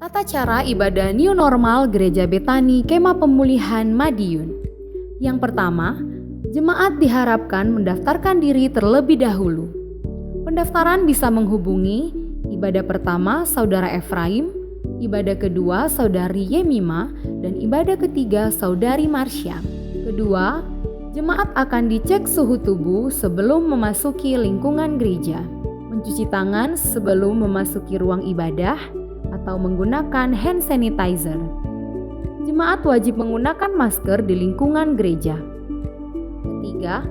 Tata cara ibadah New Normal Gereja Betani Kemah Pemulihan Madiun. Yang pertama, jemaat diharapkan mendaftarkan diri terlebih dahulu. Pendaftaran bisa menghubungi ibadah pertama Saudara Efraim, ibadah kedua Saudari Yemima, dan ibadah ketiga Saudari Marsya. Kedua, jemaat akan dicek suhu tubuh sebelum memasuki lingkungan gereja, mencuci tangan sebelum memasuki ruang ibadah, atau menggunakan hand sanitizer. Jemaat wajib menggunakan masker di lingkungan gereja. Ketiga,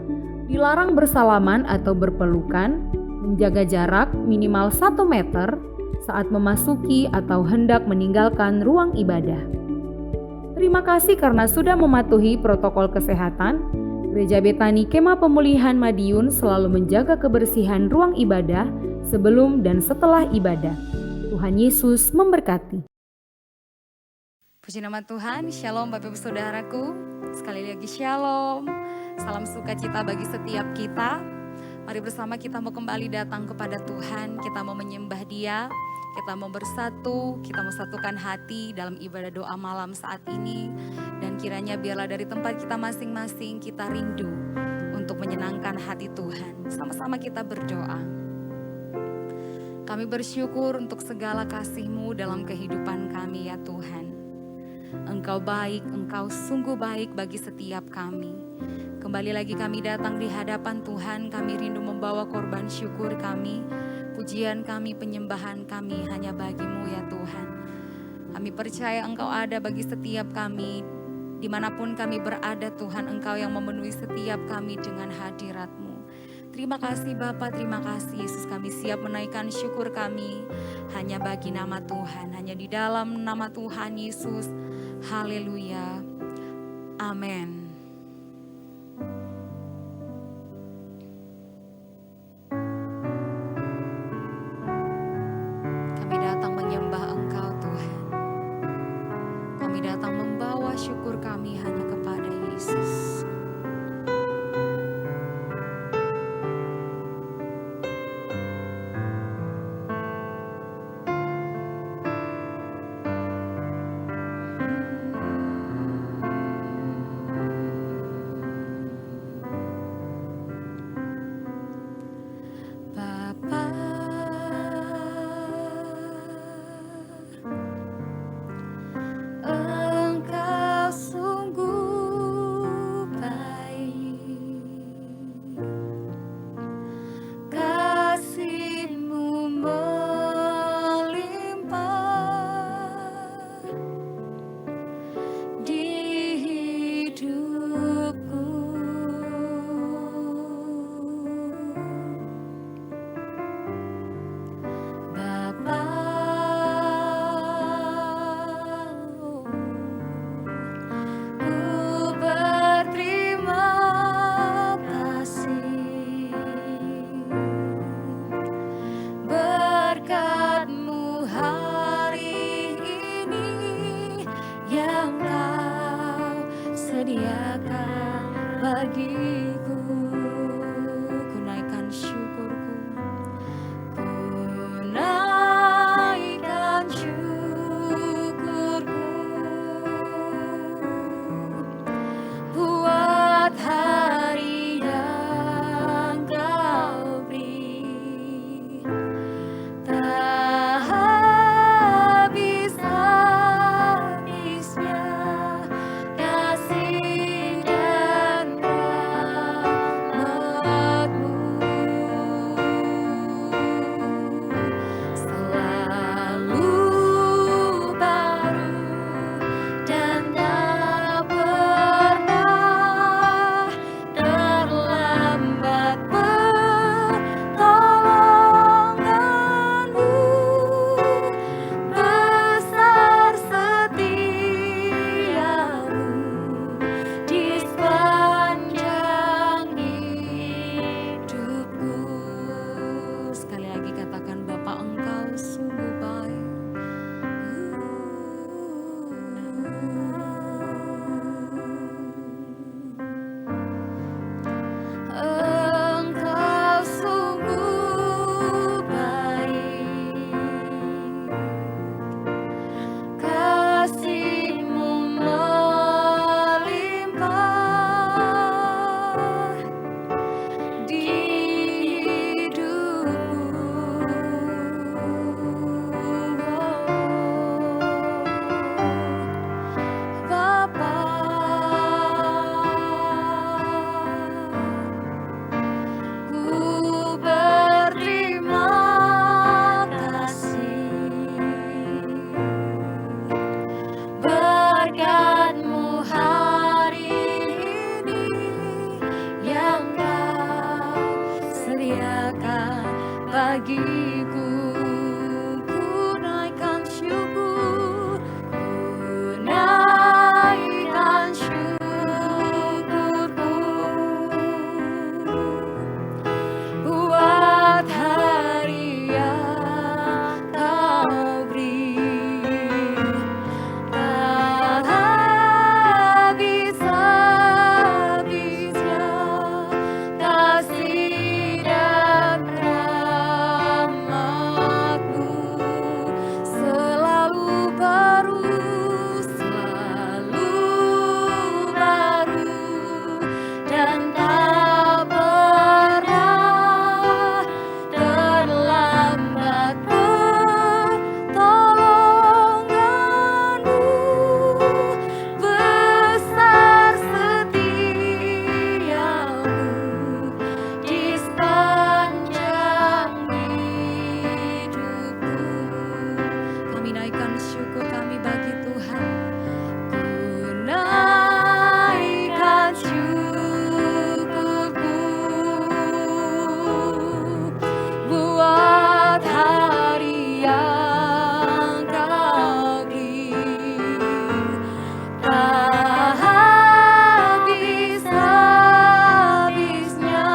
dilarang bersalaman atau berpelukan, menjaga jarak minimal 1 meter saat memasuki atau hendak meninggalkan ruang ibadah. Terima kasih karena sudah mematuhi protokol kesehatan. Gereja Betani Kemah Pemulihan Madiun selalu menjaga kebersihan ruang ibadah sebelum dan setelah ibadah. Tuhan Yesus memberkati. Puji nama Tuhan, Shalom Bapak Ibu Saudaraku. Sekali lagi Shalom. Salam sukacita bagi setiap kita. Mari bersama kita mau kembali datang kepada Tuhan. Kita mau menyembah Dia. Kita mau bersatu, kita mau satukan hati dalam ibadah doa malam saat ini. Dan kiranya biarlah dari tempat kita masing-masing kita rindu untuk menyenangkan hati Tuhan. Sama-sama kita berdoa. Kami bersyukur untuk segala kasih-Mu dalam kehidupan kami ya Tuhan. Engkau baik, Engkau sungguh baik bagi setiap kami. Kembali lagi kami datang di hadapan Tuhan, kami rindu membawa korban syukur kami. Pujian kami, penyembahan kami hanya bagi-Mu ya Tuhan. Kami percaya Engkau ada bagi setiap kami. Dimanapun kami berada Tuhan, Engkau yang memenuhi setiap kami dengan hadirat-Mu. Terima kasih Bapa, terima kasih Yesus, kami siap menaikkan syukur kami hanya bagi nama Tuhan, hanya di dalam nama Tuhan Yesus. Haleluya. Amin. Kami datang menyembah Engkau Tuhan. Kami datang membawa syukur kami hanya kepada Yesus. bagiku. Ku naikkan syukur, ku naikkan syukurku buat hari yang kau beri. Tak habis-habisnya kasih dan rahmat-Mu, selalu baru, dan tak pernah terlambat. Pertolongan-Mu besar, setia-Mu di sepanjang hidupku. Kami naikkan syukur kami bagi Tuhan. Ku naikkan syukurku buat hari yang kau beri. Tak habis-habisnya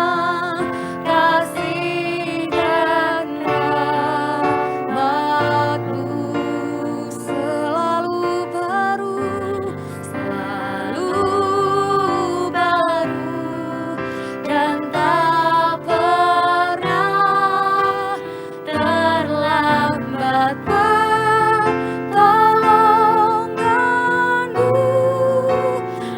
kasih dan rahmat-Mu, selalu baru, dan tak pernah terlambat. Pertolongan-Mu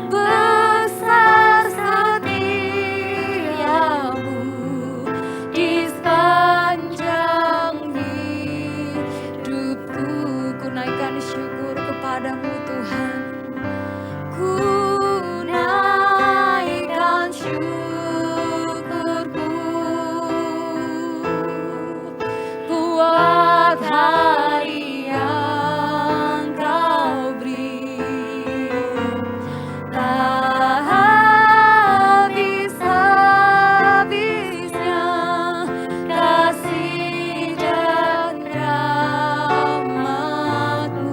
besar, setia-Mu di sepanjang hidupku. Ku naikkan syukur kepadamu Tuhan. Ku naikkan syukurku buat hari yang kau beri. Tak habis-habisnya kasih dan rahmat-Mu,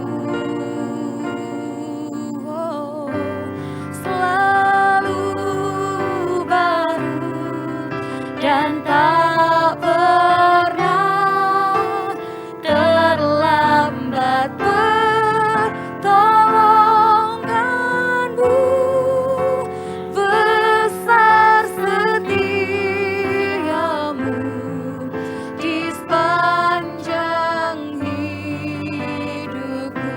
selalu baru dan tak pernah terlambat. Pertolongan-Mu besar, setia-Mu di sepanjang hidupku.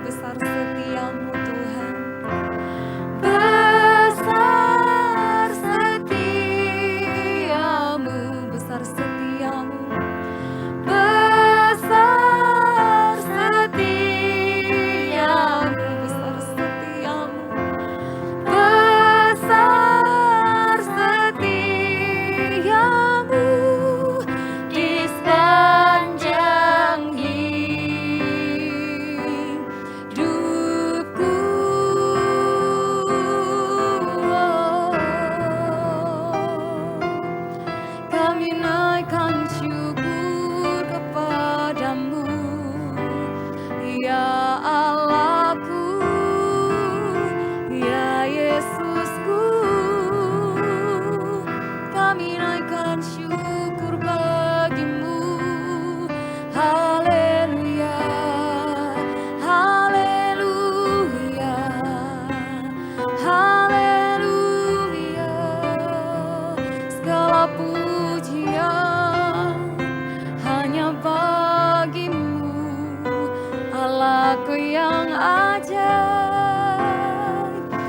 Besar setia-Mu Tuhan, besar setia-Mu, besar setia-Mu, besar setia-Mu, besar setia-Mu, besar setia-Mu di sepanjang hidupku. Kami naikkan syukur kepadamu, ya Allahku, ya Yesusku. Kami naikkan syukur bagimu. Haleluya, haleluya, haleluya. Segala pujian hanya bagimu, Allahku yang ajaib,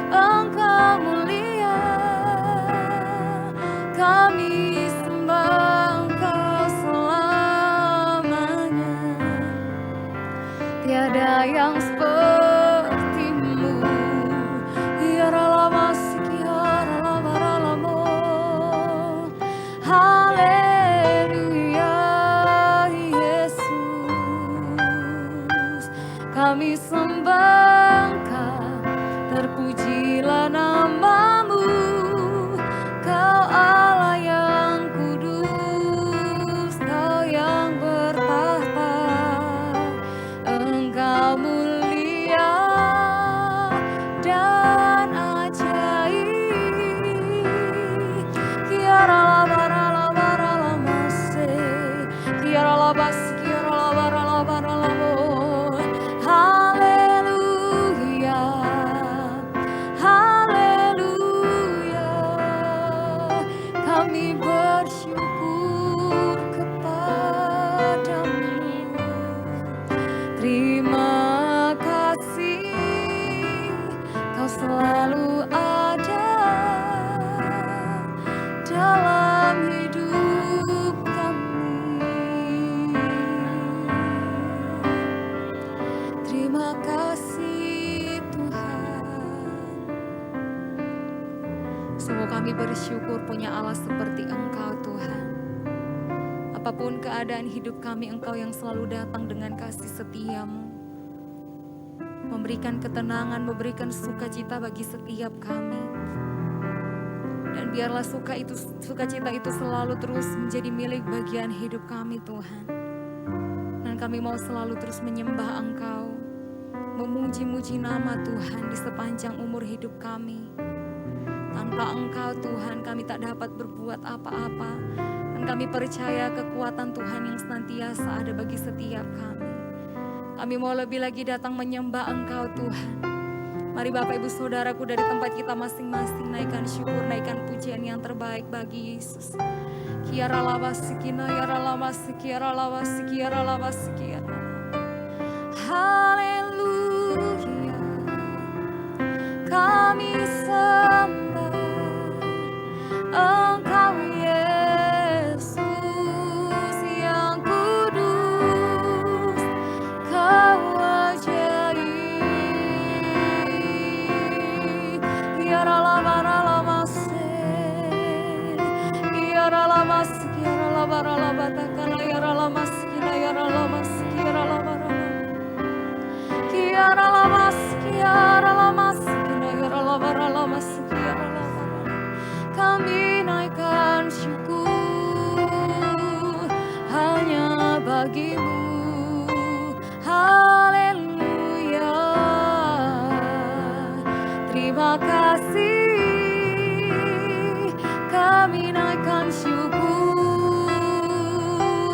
Engkau mulia. Kami sembah Engkau selamanya. Tiada yang seperti-Mu, ya Ralamasi, ya Ralamaralamo. Haleluya, Yesus. Kami sembah Engkau, terpujilah nama-Mu, Kau Allah yang kudus. Terima kasih, Kau selalu ada dalam hidup kami. Terima kasih Tuhan. Sungguh kami bersyukur punya Allah seperti Engkau Tuhan. Apapun keadaan hidup kami, Engkau yang selalu datang dengan kasih setia-Mu, memberikan ketenangan, memberikan sukacita bagi setiap kami. Dan biarlah sukacita itu selalu terus menjadi milik bagian hidup kami Tuhan. Dan kami mau selalu terus menyembah Engkau, memuji-muji nama Tuhan di sepanjang umur hidup kami. Tanpa Engkau Tuhan kami tak dapat berbuat apa-apa. Dan kami percaya kekuatan Tuhan yang senantiasa ada bagi setiap kami. Kami mau lebih lagi datang menyembah Engkau Tuhan. Mari Bapak Ibu Saudaraku dari tempat kita masing-masing naikkan syukur, naikkan pujian yang terbaik bagi Yesus. Kiara lawasi kina, yara lawasi, kiara lawasi, kiara lawasi, kiara. Haleluya. Kami sembah Engkau Yesus yang kudus, Kau ajaib. Kiara labara lamase, kiara lamas, kiara labara labatakala, yara lamas, kiara lamas, kiara labara, kiara lamas, kiara lamas, kiara labara lamas, kiara labara. Kami naikkan syukur hanya bagi-Mu. Haleluya. Terima kasih, kami naikkan syukur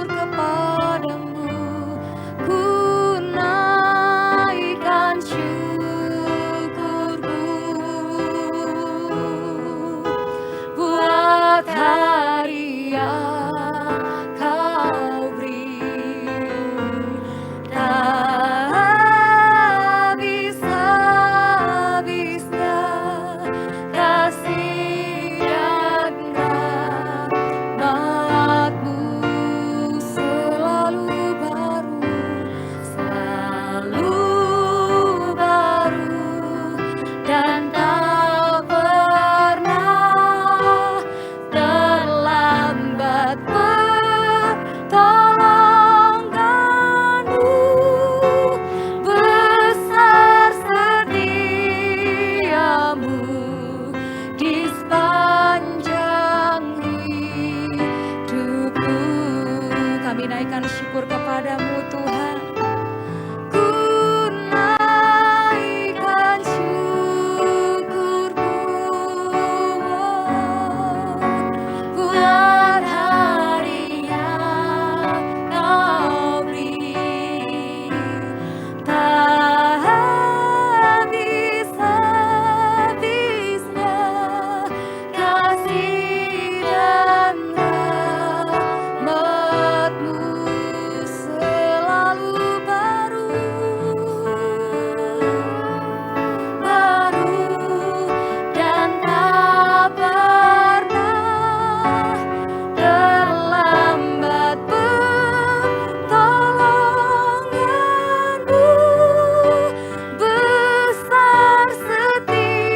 kepadamu. Ku naikkan syukurku buat hari yang Kau beri. Tak bisa-habisnya kasih dan rahmat-Mu selalu baru, dan tak pernah terlambat pertolongan-Mu. Besar setia-Mu di sepanjang hidupku. Kami naikkan syukur kepadamu Tuhan. Ku naikkan syukurku buat hari yang Kau beri. Tak habis-habisnya kasih dan rahmat-Mu selalu baru, dan tak pernah terlambat pertolongan-Mu. Besar setia-Mu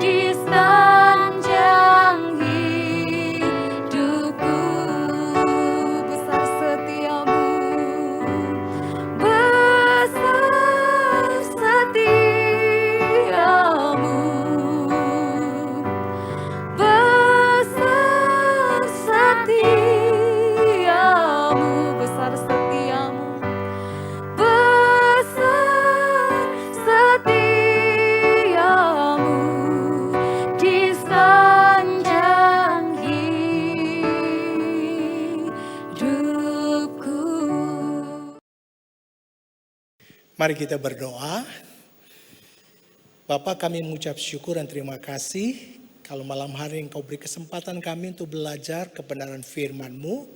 di sepanjang hidupku. Besar setiamu, besar setiamu, besar setiamu, besar setiamu, besar setiamu di sepanjang hidupku. Mari kita berdoa. Bapa, kami mengucap syukur dan terima kasih kalau malam hari Engkau beri kesempatan kami untuk belajar kebenaran firman-Mu,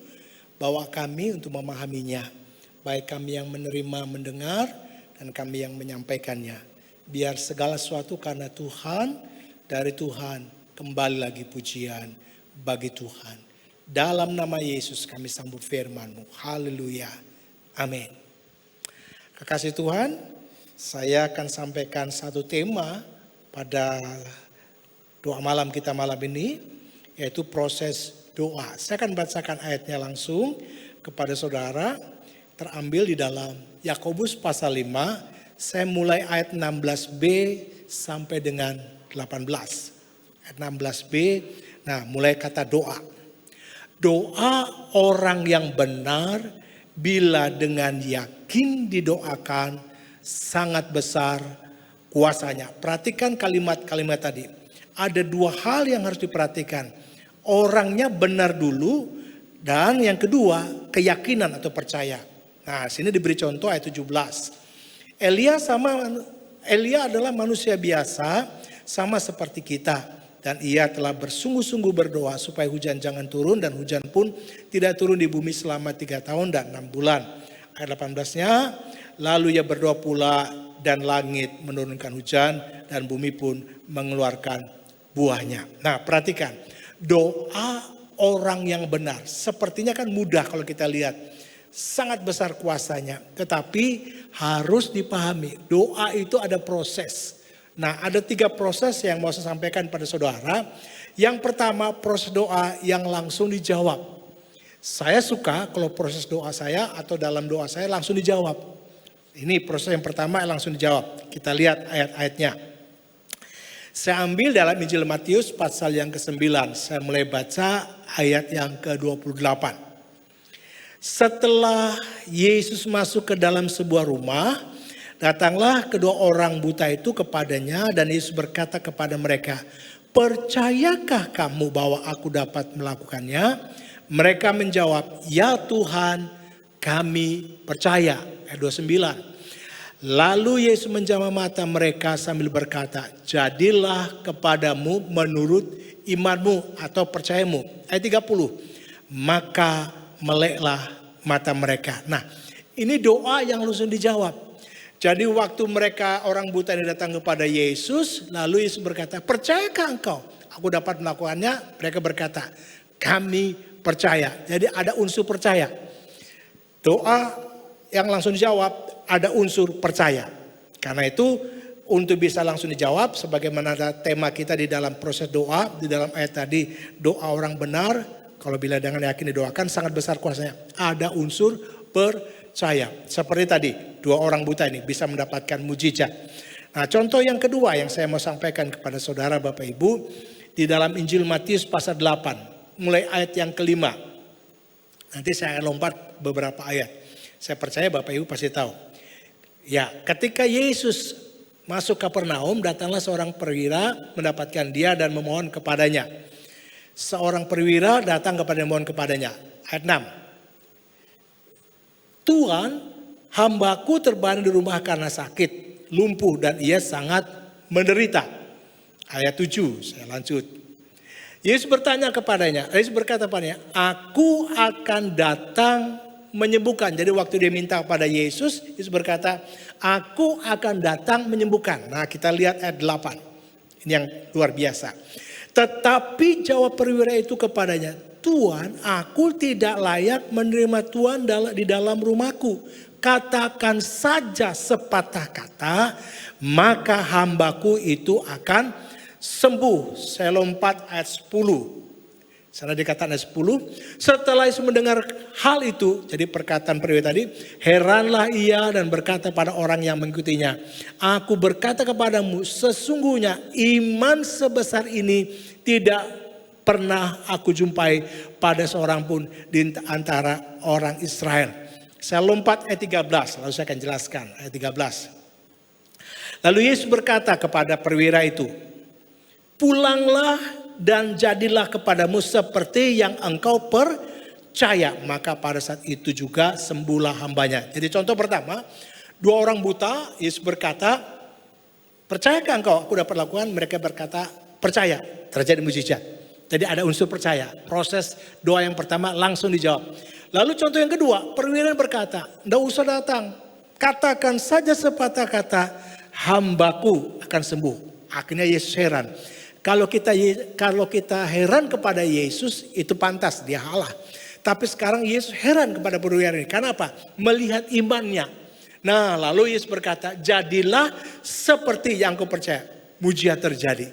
bawa kami untuk memahaminya. baik kami yang menerima, mendengar, dan kami yang menyampaikannya. Biar segala sesuatu karena Tuhan, dari Tuhan, kembali lagi pujian bagi Tuhan. Dalam nama Yesus kami sambut firman-Mu. Haleluya. Amin. Kekasih Tuhan, saya akan sampaikan satu tema pada doa malam kita malam ini, yaitu proses doa. Saya akan bacakan ayatnya langsung kepada saudara, terambil di dalam Yakobus pasal 5, saya mulai ayat 16b sampai dengan 18. Ayat 16b, nah mulai kata doa. Doa orang yang benar bila dengan yakin didoakan sangat besar kuasanya. Perhatikan kalimat-kalimat tadi. Ada dua hal yang harus diperhatikan. Orangnya benar dulu, dan yang kedua keyakinan atau percaya. Nah, sini diberi contoh ayat 17. Elia adalah manusia biasa sama seperti kita, dan ia telah bersungguh-sungguh berdoa supaya hujan jangan turun, dan hujan pun tidak turun di bumi selama 3 tahun dan 6 bulan. Ayat 18-nya, lalu ia berdoa pula dan langit menurunkan hujan dan bumi pun mengeluarkan buahnya. Nah, perhatikan, doa orang yang benar sepertinya kan mudah kalau kita lihat. Sangat besar kuasanya, tetapi harus dipahami doa itu ada proses. Nah, ada 3 proses yang mau saya sampaikan pada saudara. Yang pertama, proses doa yang langsung dijawab. Saya suka kalau proses doa saya atau dalam doa saya langsung dijawab. Ini proses yang pertama yang langsung dijawab. Kita lihat ayat-ayatnya. Saya ambil dalam Injil Matius pasal yang ke-9. Saya mulai baca ayat yang ke-28. Setelah Yesus masuk ke dalam sebuah rumah, datanglah kedua orang buta itu kepadanya, dan Yesus berkata kepada mereka, "Percayakah kamu bahwa aku dapat melakukannya?" Mereka menjawab, "Ya Tuhan, kami percaya." Ayat 29. Lalu Yesus menjamah mata mereka sambil berkata, "Jadilah kepadamu menurut imanmu atau percayamu." Ayat 30. Maka meleklah mata mereka. Nah, ini doa yang langsung dijawab. Jadi waktu mereka orang buta ini datang kepada Yesus, lalu Yesus berkata, "Percayakah engkau aku dapat melakukannya?" Mereka berkata, "Kami percaya." Jadi ada unsur percaya. Doa yang langsung dijawab ada unsur percaya. Karena itu untuk bisa langsung dijawab, sebagaimana tema kita di dalam proses doa, di dalam ayat tadi, doa orang benar, kalau bila dengan yakin didoakan sangat besar kuasanya. Ada unsur percaya. Seperti tadi, 2 orang buta ini bisa mendapatkan mujizat. Nah, contoh yang kedua yang saya mau sampaikan kepada saudara Bapak Ibu, di dalam Injil Matius pasal 8, mulai ayat yang ke-5. Nanti saya akan lompat beberapa ayat. Saya percaya Bapak Ibu pasti tahu. Ya, ketika Yesus masuk Kapernaum, datanglah seorang perwira mendapatkan dia dan memohon kepadanya. Seorang perwira datang kepada mohon kepadanya. Ayat 6. "Tuhan, hambaku terbaring di rumah karena sakit, lumpuh, dan ia sangat menderita." Ayat 7, saya lanjut. Yesus bertanya kepadanya, Yesus berkata kepadanya, "Aku akan datang menyembuhkan." Jadi waktu dia minta kepada Yesus, Yesus berkata, "Aku akan datang menyembuhkan." Nah, kita lihat ayat 8. Ini yang luar biasa. Tetapi jawab perwira itu kepadanya, "Tuhan, aku tidak layak menerima Tuhan di dalam rumahku. Katakan saja sepatah kata, maka hambaku itu akan sembuh." Saya lompat ayat 10. Sana dikatakan ayat 10. Setelah Yesus mendengar hal itu, jadi perkataan perwira tadi, heranlah ia dan berkata pada orang yang mengikutinya, "Aku berkata kepadamu, sesungguhnya iman sebesar ini tidak pernah aku jumpai pada seorang pun di antara orang Israel." Saya lompat ayat 13, lalu saya akan jelaskan ayat 13. Lalu Yesus berkata kepada perwira itu, "Pulanglah dan jadilah kepadamu seperti yang engkau percaya." Maka pada saat itu juga sembuhlah hambanya. Jadi contoh pertama, 2 orang buta, Yesus berkata, "Percayakah engkau aku dapat lakukan?" Mereka berkata, "Percaya." Terjadi mujizat. Jadi ada unsur percaya. Proses doa yang pertama langsung dijawab. Lalu contoh yang kedua, perwira berkata, "Nggak usah datang, katakan saja sepatah kata, hambaku akan sembuh." Akhirnya Yesus heran. Kalau kita heran kepada Yesus itu pantas, dia Allah. Tapi sekarang Yesus heran kepada perwira ini. Kenapa? Melihat imannya. Nah, lalu Yesus berkata, "Jadilah seperti yang kau percaya." Mujizat terjadi.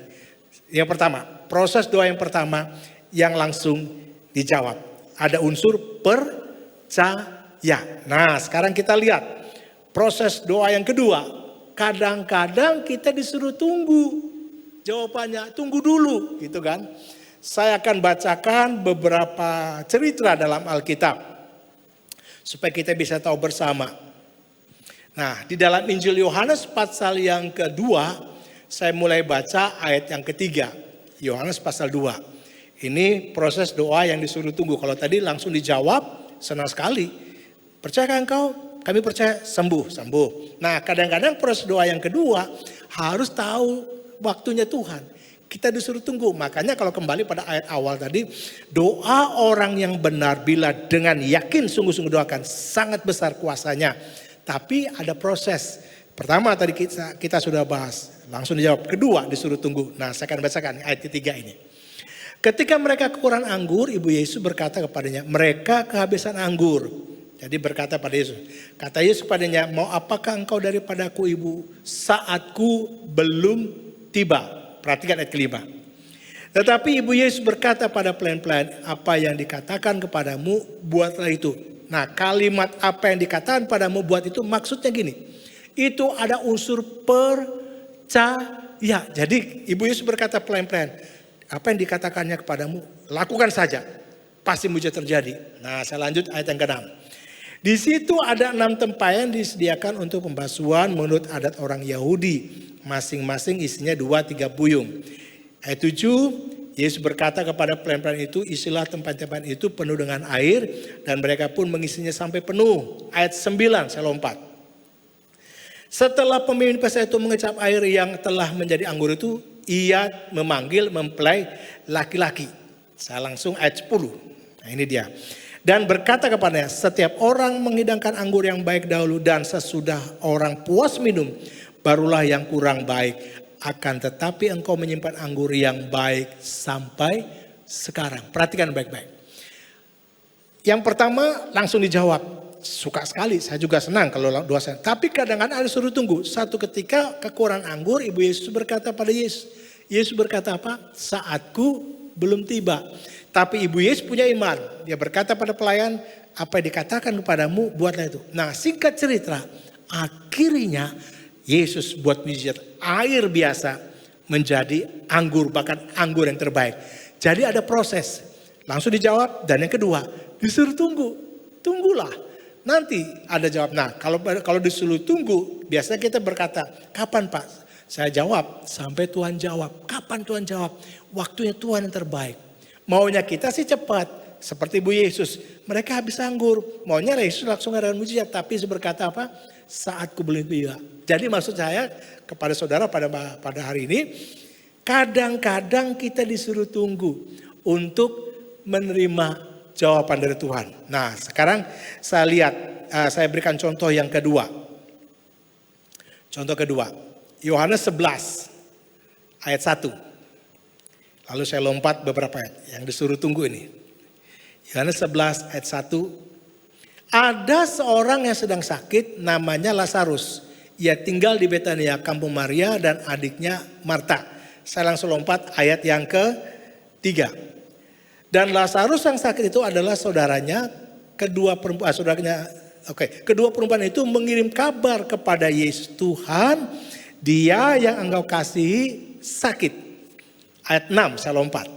Yang pertama, proses doa yang pertama yang langsung dijawab. Ada unsur percaya. Nah, sekarang kita lihat proses doa yang kedua. Kadang-kadang kita disuruh tunggu. Jawabannya tunggu dulu, gitu kan. Saya akan bacakan beberapa cerita dalam Alkitab supaya kita bisa tahu bersama. Nah, di dalam Injil Yohanes pasal yang kedua, saya mulai baca ayat yang ketiga. Yohanes pasal 2. Ini proses doa yang disuruh tunggu. Kalau tadi langsung dijawab, senang sekali. Percayakah engkau? Kami percaya, sembuh. Nah, kadang-kadang proses doa yang kedua harus tahu waktunya Tuhan. Kita disuruh tunggu. Makanya kalau kembali pada ayat awal tadi, doa orang yang benar bila dengan yakin sungguh-sungguh doakan, sangat besar kuasanya. Tapi ada proses. Pertama tadi kita sudah bahas, langsung dijawab. Kedua disuruh tunggu. Nah, saya akan bacakan ayat ketiga ini. Ketika mereka kekurangan anggur, Ibu Yesus berkata kepadanya, mereka kehabisan anggur. Jadi berkata pada Yesus, kata Yesus kepadanya, mau apakah engkau daripadaku Ibu, saatku belum tiba. Perhatikan ayat kelima. Tetapi Ibu Yesus berkata pada pelayan-pelayan, apa yang dikatakan kepadamu, buatlah itu. Nah, kalimat apa yang dikatakan padamu, buat itu maksudnya gini. Itu ada unsur percaya. Jadi Ibu Yesus berkata pelayan-pelayan, apa yang dikatakannya kepadamu, lakukan saja. Pasti mujizat terjadi. Nah, saya lanjut ayat yang ke-6. Di situ ada 6 tempayan disediakan untuk pembasuhan menurut adat orang Yahudi. Masing-masing isinya 2-3 buyung. Ayat 7, Yesus berkata kepada pelayan-pelayan itu, isilah tempat-tempat itu penuh dengan air. Dan mereka pun mengisinya sampai penuh. Ayat 9, saya lompat. Setelah pemimpin pesta itu mengecap air yang telah menjadi anggur itu, ia memanggil mempelai laki-laki. Saya langsung ayat 10. Nah, ini dia. Dan berkata kepadanya, setiap orang menghidangkan anggur yang baik dahulu dan sesudah orang puas minum, barulah yang kurang baik. Akan tetapi engkau menyimpan anggur yang baik sampai sekarang. Perhatikan baik-baik. Yang pertama langsung dijawab. Suka sekali, saya juga senang kalau doa saya. Tapi kadang-kadang ada suruh tunggu. Satu ketika kekurangan anggur, Ibu Yesus berkata pada Yesus. Yesus berkata apa? Saatku belum tiba. Tapi Ibu Yesus punya iman. Dia berkata pada pelayan, apa yang dikatakan kepadamu, buatlah itu. Nah, singkat cerita, akhirnya Yesus buat mujizat. Air biasa menjadi anggur, bahkan anggur yang terbaik. Jadi ada proses. Langsung dijawab. Dan yang kedua, disuruh tunggu. Tunggulah. Nanti ada jawab. Nah, kalau disuruh tunggu, biasanya kita berkata, kapan Pak? Saya jawab, sampai Tuhan jawab. Kapan Tuhan jawab? Waktunya Tuhan yang terbaik. Maunya kita sih cepat, seperti Bu Yesus. Mereka habis anggur, maunya Yesus langsung ada mujizat. Tapi Yesus berkata apa? Saatku belum tiba. Jadi maksud saya kepada saudara pada hari ini, kadang-kadang kita disuruh tunggu untuk menerima jawaban dari Tuhan. Nah, sekarang saya berikan contoh yang kedua. Contoh kedua, Yohanes 11 ayat 1. Lalu saya lompat beberapa ayat yang disuruh tunggu ini. Yohanes 11 ayat 1. Ada seorang yang sedang sakit namanya Lazarus. Ia tinggal di Betania, kampung Maria dan adiknya Marta. Saya langsung lompat ayat yang ke-3. Dan Lazarus yang sakit itu adalah saudaranya, kedua perempuan itu mengirim kabar kepada Yesus, Tuhan, dia yang engkau kasihi sakit. Ayat 6 saya lompat.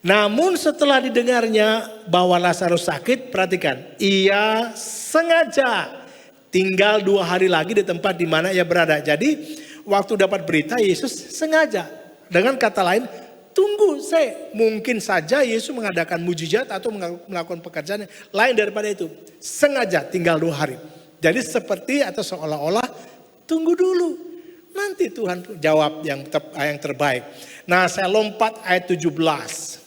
Namun setelah didengarnya bahwa Lazarus sakit, perhatikan, ia sengaja tinggal 2 hari lagi di tempat di mana ia berada. Jadi waktu dapat berita Yesus sengaja, dengan kata lain, tunggu mungkin saja Yesus mengadakan mujizat atau melakukan pekerjaan lain daripada itu. Sengaja tinggal 2 hari. Jadi seperti atau seolah-olah tunggu dulu. Nanti Tuhan jawab yang terbaik. Nah, saya lompat ayat 17.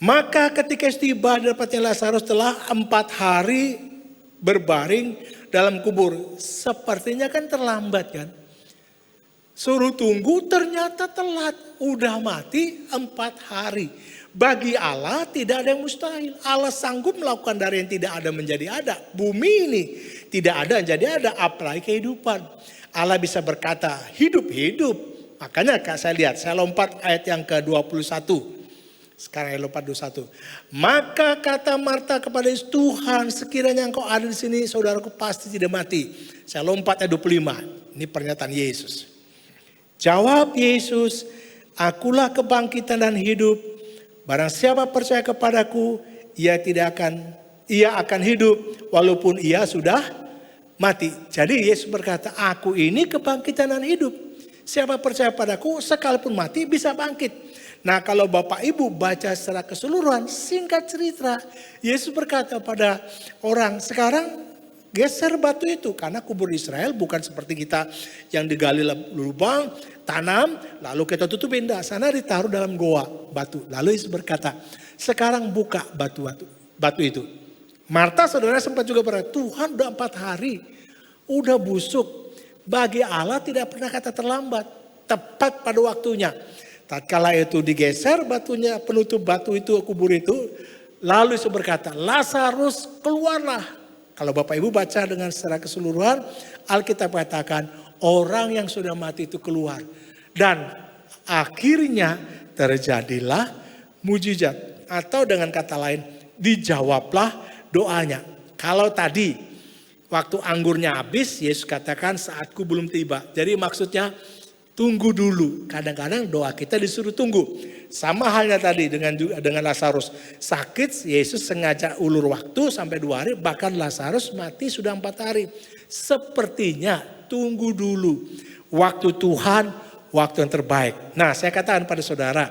Maka ketika tiba dapatnya Lazarus telah 4 hari berbaring dalam kubur. Sepertinya kan terlambat kan. Suruh tunggu ternyata telat. Udah mati 4 hari. Bagi Allah tidak ada yang mustahil. Allah sanggup melakukan dari yang tidak ada menjadi ada. Bumi ini tidak ada menjadi ada, apalagi kehidupan. Allah bisa berkata hidup-hidup. Makanya saya lihat, saya lompat ayat yang ke-21. Sekarang ayat lompat 21. Maka kata Marta kepada Yesus, Tuhan sekiranya engkau ada di sini saudaraku pasti tidak mati. Saya lompat ayat 25. Ini pernyataan Yesus. Jawab Yesus, akulah kebangkitan dan hidup. Barang siapa percaya kepadaku, ia akan hidup walaupun ia sudah mati. Jadi Yesus berkata, aku ini kebangkitan dan hidup. Siapa percaya padaku, sekalipun mati bisa bangkit. Nah kalau Bapak Ibu baca secara keseluruhan, singkat cerita, Yesus berkata pada orang, sekarang geser batu itu. Karena kubur Israel bukan seperti kita yang digali lubang, tanam, lalu kita tutup indah. Sana ditaruh dalam goa batu. Lalu Yesus berkata, sekarang buka batu itu. Marta saudara sempat juga berkata, Tuhan udah 4 hari, udah busuk. Bagi Allah tidak pernah kata terlambat, tepat pada waktunya. Tatkala itu digeser batunya, penutup batu itu, kubur itu. Lalu Yesus berkata, Lazarus keluarlah. Kalau Bapak Ibu baca dengan secara keseluruhan, Alkitab katakan orang yang sudah mati itu keluar. Dan akhirnya terjadilah mujizat. Atau dengan kata lain, dijawablah doanya. Kalau tadi waktu anggurnya habis, Yesus katakan saatku belum tiba. Jadi maksudnya tunggu dulu. Kadang-kadang doa kita disuruh tunggu. Sama halnya tadi dengan Lazarus. Sakit, Yesus sengaja ulur waktu sampai 2 hari. Bahkan Lazarus mati sudah 4 hari. Sepertinya tunggu dulu. Waktu Tuhan, waktu yang terbaik. Nah saya katakan pada saudara.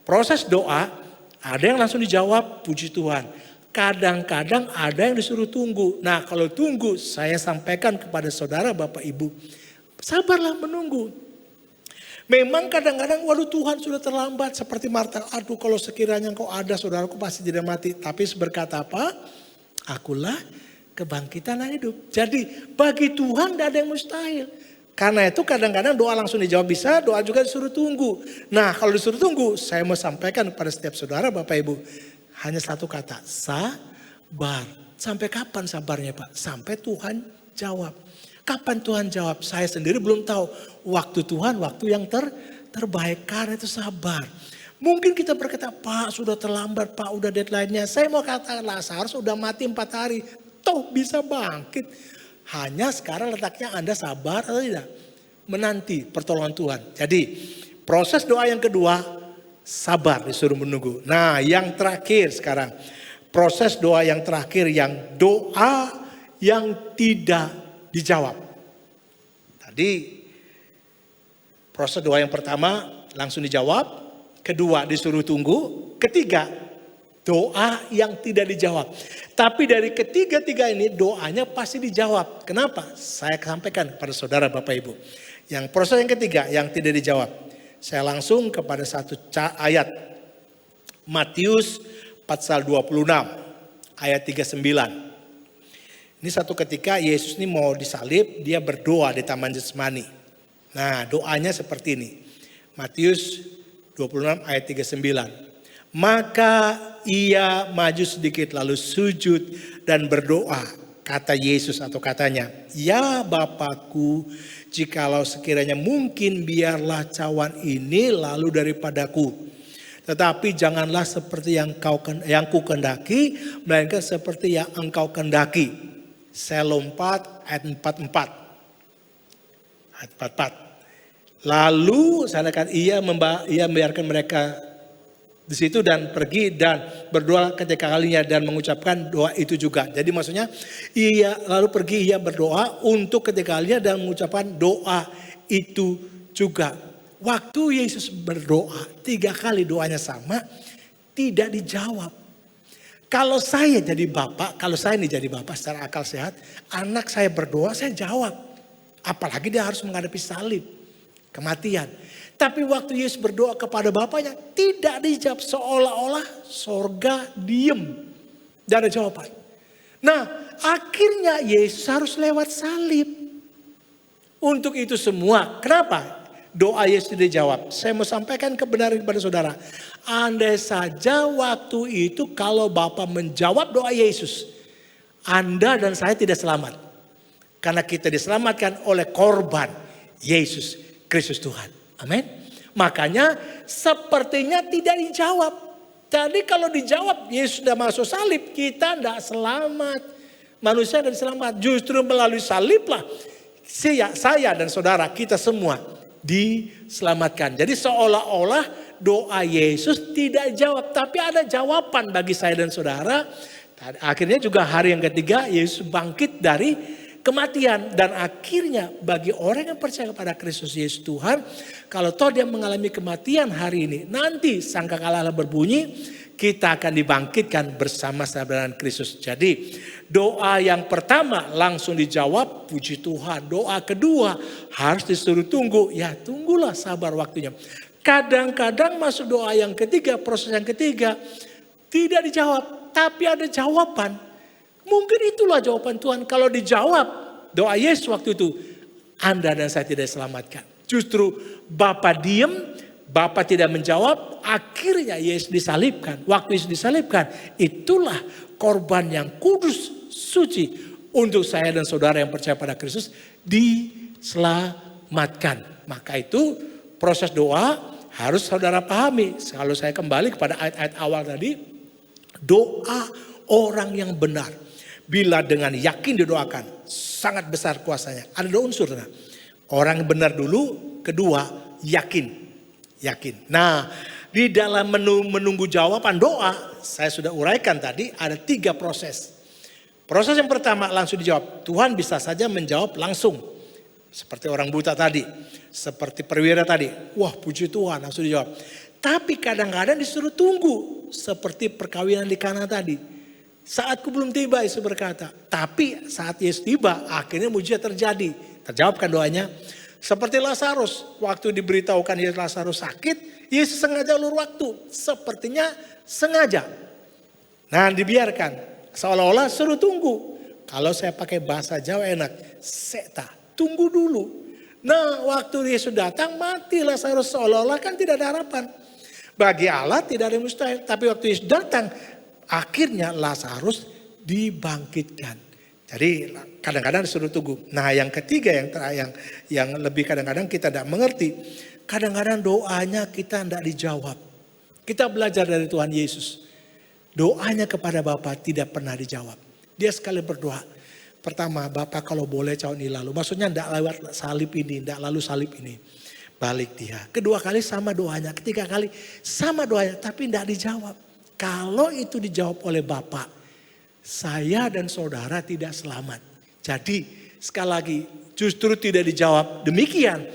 Proses doa ada yang langsung dijawab, puji Tuhan. Kadang-kadang ada yang disuruh tunggu. Nah kalau tunggu, saya sampaikan kepada saudara Bapak Ibu. Sabarlah menunggu. Memang kadang-kadang waduh Tuhan sudah terlambat. Seperti Marta, aduh kalau sekiranya engkau ada saudaraku pasti tidak mati. Tapi berkata apa? Akulah kebangkitan dan hidup. Jadi bagi Tuhan tidak ada yang mustahil. Karena itu kadang-kadang doa langsung dijawab bisa, doa juga disuruh tunggu. Nah kalau disuruh tunggu, saya mau sampaikan kepada setiap saudara Bapak Ibu. Hanya satu kata, sabar. Sampai kapan sabarnya Pak? Sampai Tuhan jawab. Kapan Tuhan jawab? Saya sendiri belum tahu. Waktu Tuhan, waktu yang terbaik. Karena itu sabar. Mungkin kita berkata, Pak sudah terlambat, Pak udah deadline-nya. Saya mau katakan Lazarus sudah mati 4 hari. Toh bisa bangkit. Hanya sekarang letaknya Anda sabar atau tidak? Menanti pertolongan Tuhan. Jadi proses doa yang kedua, sabar disuruh menunggu. Nah yang terakhir sekarang. Proses doa yang terakhir yang doa yang tidak dijawab. Tadi proses doa yang pertama langsung dijawab. Kedua disuruh tunggu. Ketiga doa yang tidak dijawab. Tapi dari ketiga-tiga ini doanya pasti dijawab. Kenapa? Saya sampaikan kepada saudara Bapak Ibu. Yang proses yang ketiga yang tidak dijawab. Saya langsung kepada satu ayat. Matius pasal 26 ayat 39. Ini satu ketika Yesus ini mau disalib, dia berdoa di Taman Getsemani. Nah doanya seperti ini. Matius 26 ayat 39. Maka ia maju sedikit lalu sujud dan berdoa. Kata Yesus atau katanya, ya Bapakku, jikalau sekiranya mungkin biarlah cawan ini lalu daripadaku. Tetapi janganlah seperti yang ku kehendaki, melainkan seperti yang engkau kehendaki. Saya lompat ayat 44. Ayat 44. Lalu saya katakan ia membiarkan mereka di situ dan pergi dan berdoa ketika kalinya dan mengucapkan doa itu juga. Jadi maksudnya ia lalu pergi ia berdoa untuk ketika kalinya dan mengucapkan doa itu juga. Waktu Yesus berdoa 3 kali doanya sama, tidak dijawab. Kalau saya jadi bapak, kalau saya ini jadi bapak secara akal sehat, anak saya berdoa saya jawab. Apalagi dia harus menghadapi salib, kematian. Tapi waktu Yesus berdoa kepada Bapaknya, tidak dijawab, seolah-olah sorga diem. Tidak ada jawaban. Nah, akhirnya Yesus harus lewat salib. Untuk itu semua, kenapa doa Yesus tidak dijawab? Saya mau sampaikan kebenaran kepada saudara. Andai saja waktu itu kalau Bapa menjawab doa Yesus, Anda dan saya tidak selamat. Karena kita diselamatkan oleh korban Yesus Kristus Tuhan. Amin. Makanya sepertinya tidak dijawab. Tadi kalau dijawab, Yesus sudah masuk salib, kita tidak selamat. Manusia tidak selamat. Justru melalui saliblah saya dan saudara, kita semua diselamatkan. Jadi seolah-olah doa Yesus tidak jawab. Tapi ada jawaban bagi saya dan saudara. Akhirnya juga hari yang ketiga, Yesus bangkit dari kematian. Dan akhirnya bagi orang yang percaya kepada Kristus Yesus Tuhan, kalau toh dia mengalami kematian hari ini, nanti sangkakala berbunyi, kita akan dibangkitkan bersama-sama dengan Kristus. Jadi doa yang pertama langsung dijawab, puji Tuhan. Doa kedua harus disuruh tunggu, ya tunggulah, sabar waktunya. Kadang-kadang masuk doa yang ketiga, proses yang ketiga, tidak dijawab, tapi ada jawaban. Mungkin itulah jawaban Tuhan. Kalau dijawab doa Yesus waktu itu, Anda dan saya tidak diselamatkan. Justru Bapa diem, Bapa tidak menjawab, akhirnya Yesus disalibkan. Waktu Yesus disalibkan, itulah korban yang kudus, suci. Untuk saya dan saudara yang percaya pada Kristus, diselamatkan. Maka itu proses doa harus saudara pahami. Kalau saya kembali kepada ayat-ayat awal tadi, doa orang yang benar, bila dengan yakin didoakan, sangat besar kuasanya. Ada dua unsur. Orang yang benar dulu, kedua yakin. Nah, di dalam menunggu jawaban doa, saya sudah uraikan tadi, ada 3 proses. Proses yang pertama langsung dijawab. Tuhan bisa saja menjawab langsung. Seperti orang buta tadi. Seperti perwira tadi. Wah, puji Tuhan, langsung dijawab. Tapi kadang-kadang disuruh tunggu. Seperti perkawinan di Kana tadi. Saatku belum tiba, Yesus berkata. Tapi saat Yesus tiba, akhirnya mujizat terjadi. Terjawabkan doanya. Seperti Lazarus, waktu diberitahukan Yesus Lazarus sakit, Yesus sengaja ulur waktu. Sepertinya sengaja. Nah, dibiarkan. Seolah-olah suruh tunggu. Kalau saya pakai bahasa Jawa enak, seta, tunggu dulu. Nah, waktu Yesus datang, mati Lazarus, seolah-olah kan tidak ada harapan. Bagi Allah tidak ada yang mustahil. Tapi waktu Yesus datang, akhirnya Lazarus dibangkitkan. Jadi kadang-kadang disuruh tunggu. Nah, yang ketiga yang lebih kadang-kadang kita tidak mengerti. Kadang-kadang doanya kita tidak dijawab. Kita belajar dari Tuhan Yesus. Doanya kepada Bapa tidak pernah dijawab. Dia sekali berdoa. Pertama, Bapa kalau boleh tahun ini lalu. Maksudnya tidak lewat salib ini, tidak lalu salib ini. Balik dia. Kedua kali sama doanya. Ketiga kali sama doanya, tapi tidak dijawab. Kalau itu dijawab oleh Bapa, saya dan saudara tidak selamat. Jadi sekali lagi justru tidak dijawab. Demikian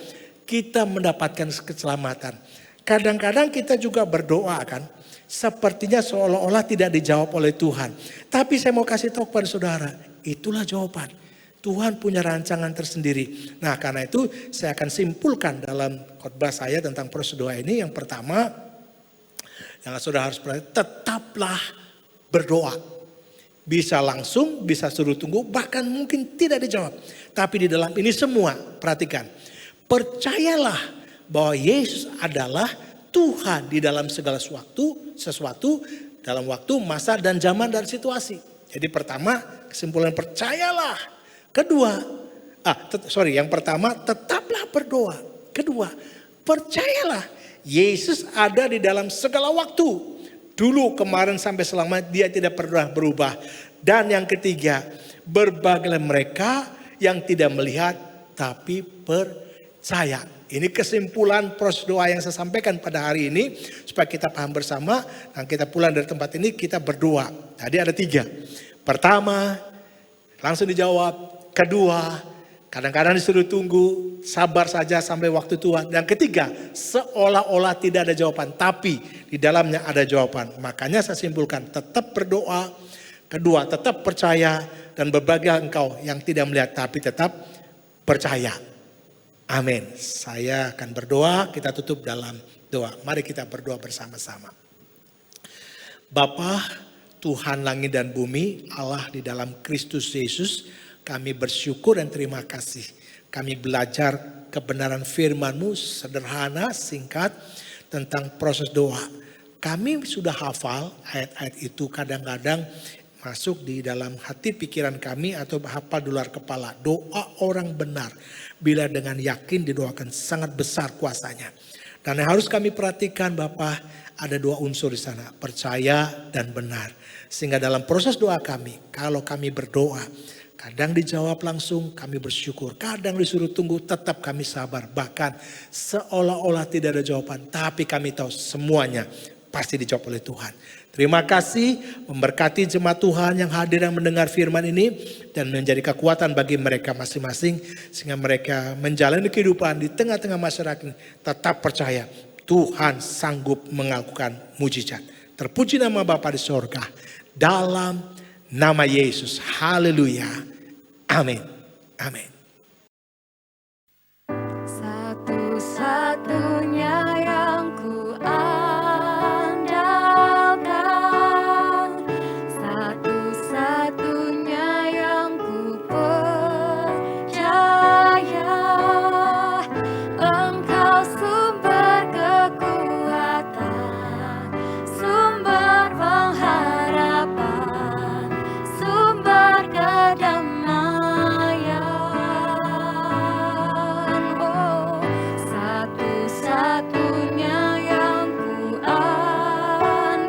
kita mendapatkan keselamatan. Kadang-kadang kita juga berdoa kan. Sepertinya seolah-olah tidak dijawab oleh Tuhan. Tapi saya mau kasih tahu kepada saudara. Itulah jawaban. Tuhan punya rancangan tersendiri. Nah, karena itu saya akan simpulkan dalam khotbah saya tentang proses doa ini. Yang pertama, yang saudara harus perhatikan, tetaplah berdoa. Bisa langsung, bisa suruh tunggu, bahkan mungkin tidak dijawab. Tapi di dalam ini semua, perhatikan. Percayalah bahwa Yesus adalah Tuhan di dalam segala sesuatu dalam waktu, masa, dan zaman, dan situasi. Jadi pertama, kesimpulan percayalah. Kedua, yang pertama tetaplah berdoa. Kedua, percayalah Yesus ada di dalam segala waktu. Dulu, kemarin, sampai selama dia tidak pernah berubah. Dan yang ketiga, berbagailah mereka yang tidak melihat tapi percaya. Ini kesimpulan proses doa yang saya sampaikan pada hari ini. Supaya kita paham bersama dan kita pulang dari tempat ini kita berdoa. Tadi ada 3. Pertama, langsung dijawab. Kedua, kadang-kadang disuruh tunggu, sabar saja sampai waktu Tuhan. Dan ketiga, seolah-olah tidak ada jawaban, tapi di dalamnya ada jawaban. Makanya saya simpulkan, tetap berdoa. Kedua, tetap percaya. Dan berbagai engkau yang tidak melihat, tapi tetap percaya. Amin. Saya akan berdoa, kita tutup dalam doa. Mari kita berdoa bersama-sama. Bapa, Tuhan langit dan bumi, Allah di dalam Kristus Yesus, kami bersyukur dan terima kasih. Kami belajar kebenaran firman-Mu sederhana, singkat, tentang proses doa. Kami sudah hafal ayat-ayat itu, kadang-kadang masuk di dalam hati pikiran kami atau hafal di luar kepala. Doa orang benar bila dengan yakin didoakan sangat besar kuasanya. Dan yang harus kami perhatikan Bapak, ada dua unsur di sana, percaya dan benar. Sehingga dalam proses doa kami, kalau kami berdoa, kadang dijawab langsung, kami bersyukur. Kadang disuruh tunggu, tetap kami sabar. Bahkan seolah-olah tidak ada jawaban, tapi kami tahu semuanya pasti dijawab oleh Tuhan. Terima kasih, memberkati jemaat Tuhan yang hadir yang mendengar firman ini dan menjadi kekuatan bagi mereka masing-masing sehingga mereka menjalani kehidupan di tengah-tengah masyarakat ini tetap percaya Tuhan sanggup melakukan mujizat. Terpuji nama Bapa di sorga dalam nama Yesus. Haleluya. Amin. Amin. Satu-satunya yang ku andalkan, satu-satunya yang ku percaya, Engkau sumber kekuatan, sumber pengharapan, sumber kedamaian. Oh, satu-satunya yang ku andalkan,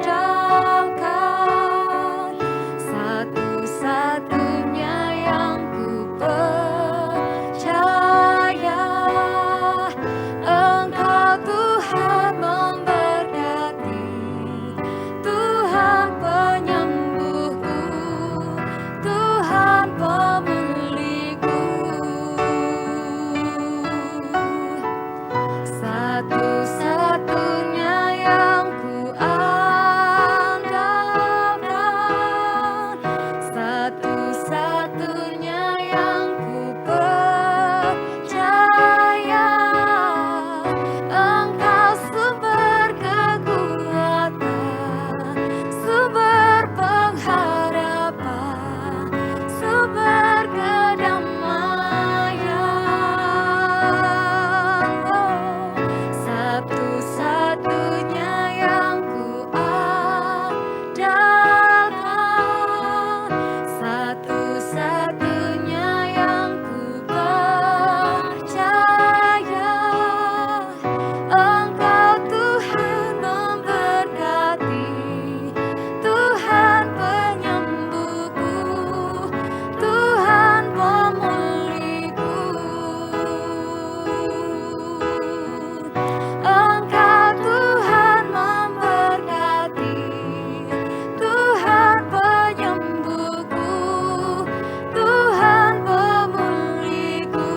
satu-satunya yang ku percaya, Engkau Tuhan memberkati, Tuhan penyembuhku, Tuhan pemulihku. Satu-satunya yang ku andalkan, satu-satunya yang ku percaya, Engkau sumber kekuatan, sumber pengharapan, sumber kedamaian. Oh, satu-satunya yang ku andalkan, satu-satunya yang ku percaya, Engkau Tuhan memberkati, Tuhan penyembuhku, Tuhan pemulihku. Engkau Tuhan memberkati, Tuhan penyembuhku, Tuhan pemulihku.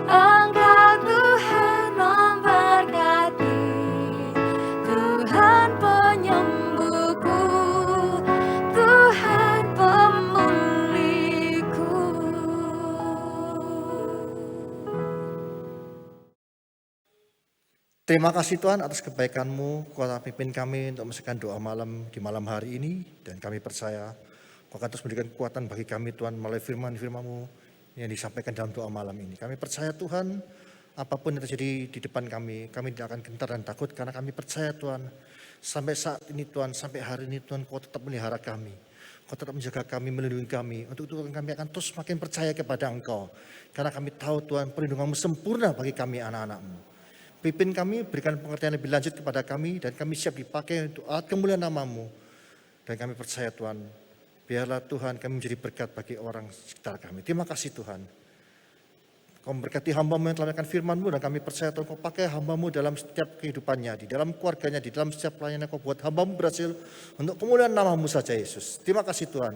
Engkau Tuhan memberkati, Tuhan penyembuhku, Tuhan pemulihku. Terima kasih Tuhan atas kebaikan-Mu, kuasa pimpin kami untuk menyelesaikan doa malam di malam hari ini. Dan kami percaya Kau akan terus memberikan kekuatan bagi kami Tuhan melalui firman-firman-Mu yang disampaikan dalam doa malam ini. Kami percaya Tuhan, apapun yang terjadi di depan kami tidak akan gentar dan takut karena kami percaya Tuhan. Sampai saat ini Tuhan, sampai hari ini Tuhan, Kau tetap melihara kami. Kau tetap menjaga kami, melindungi kami. Untuk itu kami akan terus makin percaya kepada Engkau. Karena kami tahu Tuhan, perlindungan-Mu sempurna bagi kami anak-anak-Mu. Pimpin kami, berikan pengertian lebih lanjut kepada kami, dan kami siap dipakai untuk alat kemuliaan nama-Mu. Dan kami percaya Tuhan, biarlah Tuhan kami menjadi berkat bagi orang sekitar kami. Terima kasih Tuhan. Kau memberkati hamba-Mu yang telah melakukan firman-Mu, dan kami percaya Tuhan Kau pakai hamba-Mu dalam setiap kehidupannya, di dalam keluarganya, di dalam setiap pelayanan Kau buat hamba-Mu berhasil untuk kemuliaan nama-Mu saja Yesus. Terima kasih Tuhan.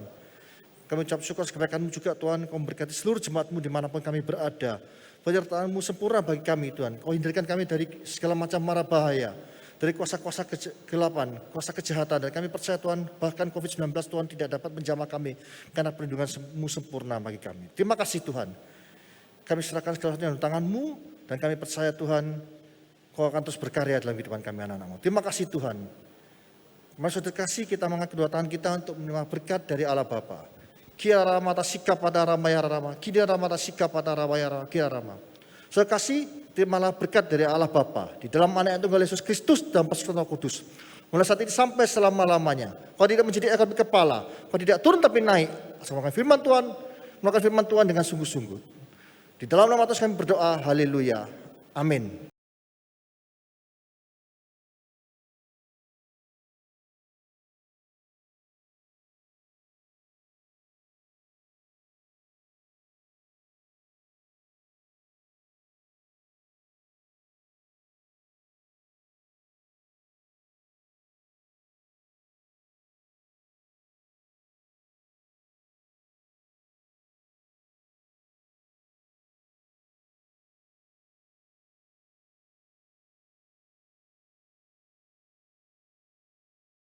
Kami ucap syukur kebaikan-Mu juga Tuhan, Kau memberkati seluruh jemaat-Mu dimanapun kami berada. Penyertaan-Mu sempurna bagi kami Tuhan. Kau hindarkan kami dari segala macam mara bahaya. dari kuasa-kuasa kegelapan, kuasa kejahatan. Dan kami percaya Tuhan, bahkan COVID-19 Tuhan tidak dapat menjamah kami, karena perlindungan-Mu sempurna bagi kami. Terima kasih Tuhan. Kami serahkan segala sesuatu dalam tangan-Mu, dan kami percaya Tuhan, Kau akan terus berkarya dalam kehidupan kami anak-anak-Mu. Terima kasih Tuhan. Mari saudara kasih, kita mengangkat kedua tangan kita untuk menerima berkat dari Allah Bapa. Kia rama ta sikap pada rama ya rama, kia rama ta sikap pada rama ya rama, kia rama. Saudara kasih, terimalah berkat dari Allah Bapa di dalam anak yang tunggal Yesus Kristus dan persekutuan Roh Kudus. Mulai saat ini sampai selama-lamanya. Kau tidak menjadi ekor tapi kepala, kau tidak turun tapi naik. Asal melakukan firman Tuhan dengan sungguh-sungguh. Di dalam nama Tuhan kami berdoa, haleluya, amin.